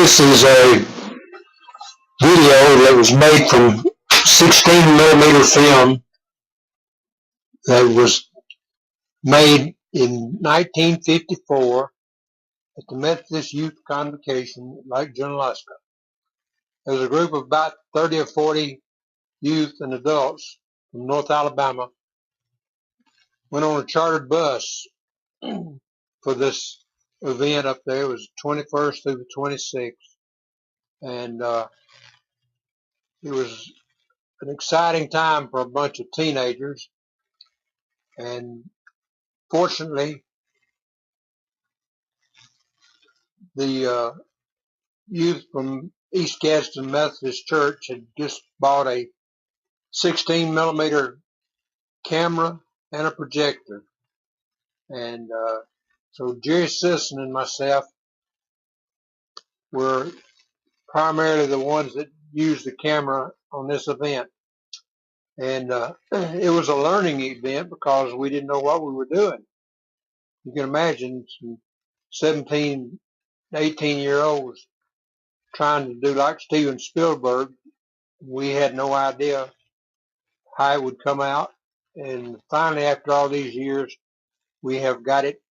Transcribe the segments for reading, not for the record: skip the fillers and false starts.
This is a video that was made from 16mm film that was made in 1954 at the Methodist Youth Convocation at Lake Junaluska. There was a group of about 30 or 40 youth and adults from North Alabama went on a chartered bus for this event up there. It was 21st through the 26th, and it was an exciting time for a bunch of teenagers. And fortunately, the youth from East Gadsden Methodist Church had just bought a 16mm camera and a projector. And so Jerry Sisson and myself were primarily the ones that used the camera on this event. And it was a learning event because we didn't know what we were doing. You can imagine some 17, 18-year-olds trying to do like Steven Spielberg. We had no idea how it would come out. And finally, after all these years, we have got it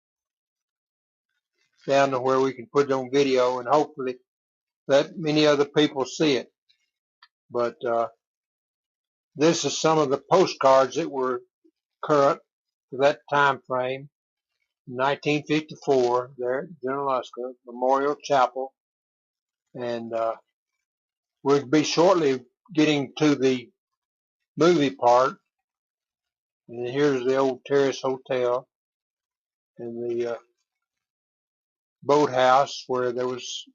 down to where we can put it on video and hopefully let many other people see it. But this is some of the postcards that were current for that time frame. 1954 there at Junaluska Memorial Chapel. And we'll be shortly getting to the movie part. And here's the old Terrace Hotel and the boathouse where there was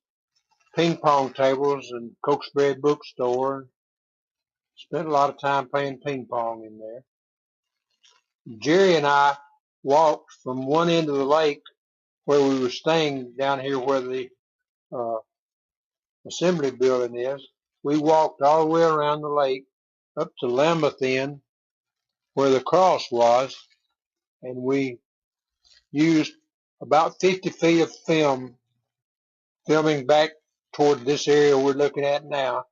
ping pong tables and Cokesbury bookstore. Spent a lot of time playing ping pong in there. Jerry and I walked from one end of the lake where we were staying down here where the assembly building is. We walked all the way around the lake up to Lambeth End where the cross was, and we used about 50 feet of filming back toward this area we're looking at now,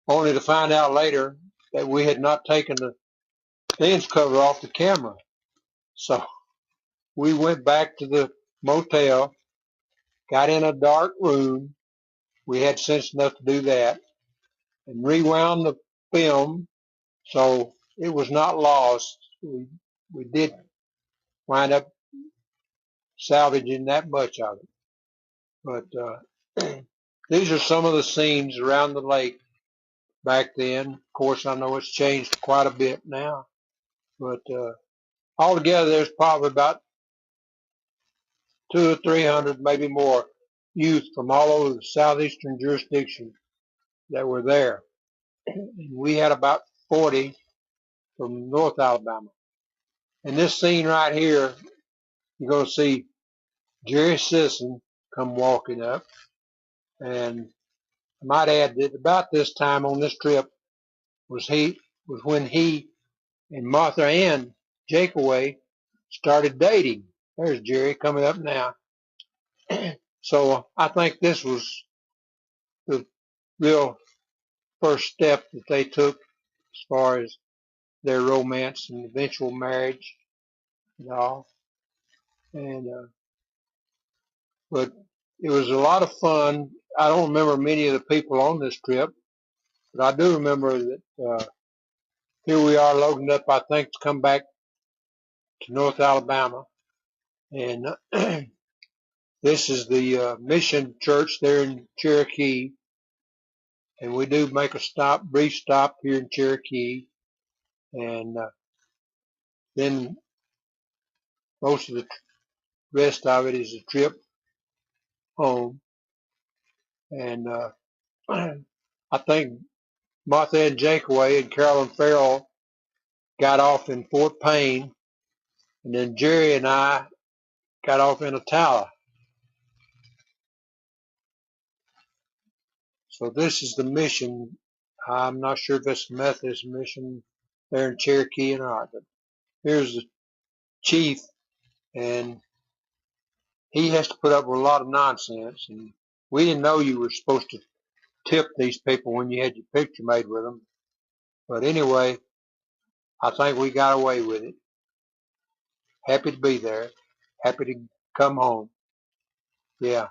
only to find out later that we had not taken the lens cover off the camera. So we went back to the motel, got in a dark room. We had sense enough to do that, and rewound the film so it was not lost. We did wind up salvaging that much of it. But these are some of the scenes around the lake back then. Of course, I know it's changed quite a bit now, but altogether there's probably about 200 or 300, maybe more, youth from all over the southeastern jurisdiction that were there. We had about 40 from North Alabama. And this scene right here, you're going to see Jerry Sisson come walking up. And I might add that about this time on this trip was when he and Martha Ann Jakeway started dating. There's Jerry coming up now. So I think this was the real first step that they took as far as their romance and eventual marriage and all. And but it was a lot of fun. I don't remember many of the people on this trip, but I do remember that here we are loading up, I think, to come back to North Alabama. And this is the Mission Church there in Cherokee. And we do make a brief stop here in Cherokee. And then most of the rest of it is a trip home. And I think Martha and Jakeway and Carolyn Farrell got off in Fort Payne, and then Jerry and I got off in Attala. So this is the mission. I'm not sure if it's the Methodist mission there in Cherokee or not, but here's the chief, and he has to put up with a lot of nonsense, and we didn't know you were supposed to tip these people when you had your picture made with them. But anyway, I think we got away with it. Happy to be there. Happy to come home. Yeah.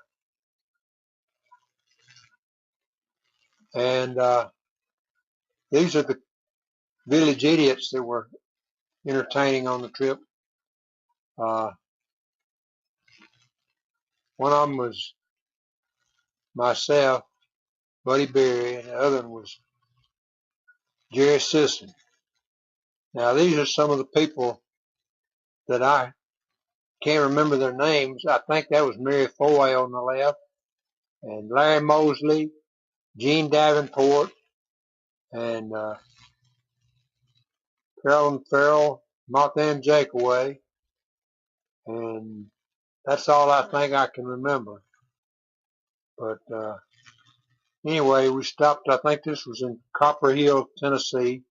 And these are the village idiots that were entertaining on the trip. One of them was myself, Buddy Berry, and the other one was Jerry Sisson. Now, these are some of the people that I can't remember their names. I think that was Mary Foy on the left, and Larry Mosley, Gene Davenport, and Carolyn Farrell, Martha Ann Jakeaway, and that's all I think I can remember. But anyway, we stopped. I think this was in Copper Hill, Tennessee.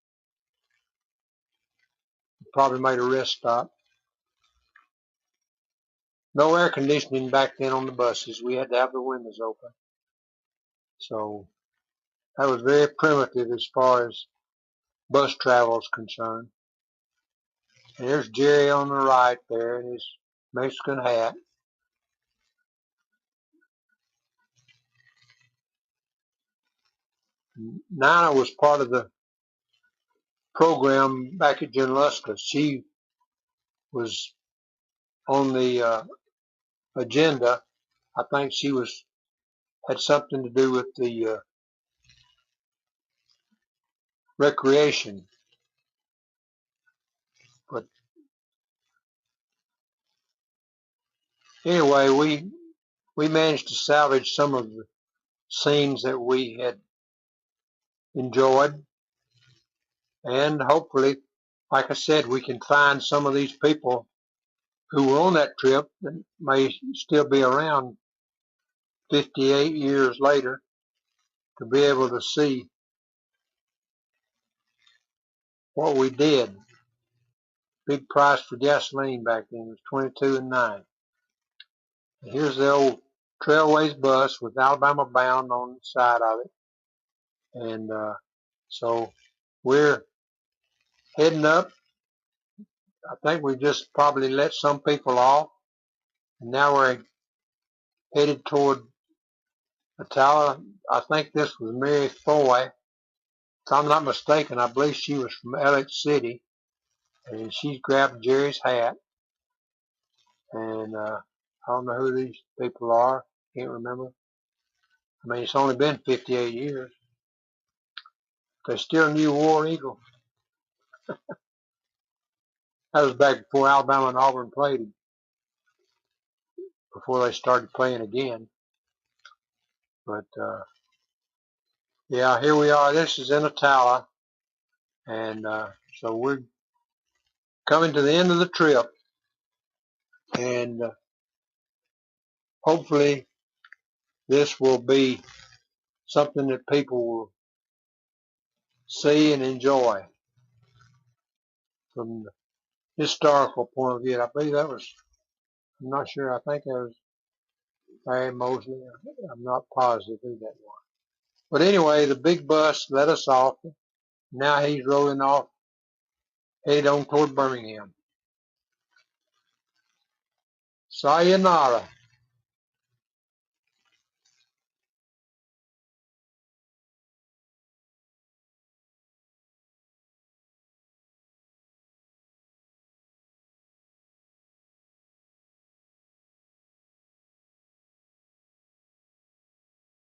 Probably made a rest stop. No air conditioning back then on the buses. We had to have the windows open. So that was very primitive as far as bus travel is concerned. And there's Jerry on the right there in his Mexican hat. Nina was part of the program back at Junaluska. She was on the agenda. I think she had something to do with the recreation. But anyway, we managed to salvage some of the scenes that we had enjoyed, and hopefully, like I said, we can find some of these people who were on that trip that may still be around 58 years later to be able to see what we did. Big price for gasoline back then was 22 and 9. And here's the old Trailways bus with Alabama Bound on the side of it. And so we're heading up. I think we just probably let some people off. And now we're headed toward Atala. I think this was Mary Foy. If I'm not mistaken, I believe she was from Alex City. And she's grabbed Jerry's hat. And I don't know who these people are. Can't remember. I mean, it's only been 58 years. They still knew War Eagle. That was back before Alabama and Auburn played, before they started playing again. But yeah, here we are. This is in Atala. And so we're coming to the end of the trip. And hopefully this will be something that people will see and enjoy from the historical point of view. I believe that was, I'm not sure, I think that was Larry Mosley. I'm not positive who that was. But anyway, the big bus let us off. Now he's rolling off, headed on toward Birmingham. Sayonara.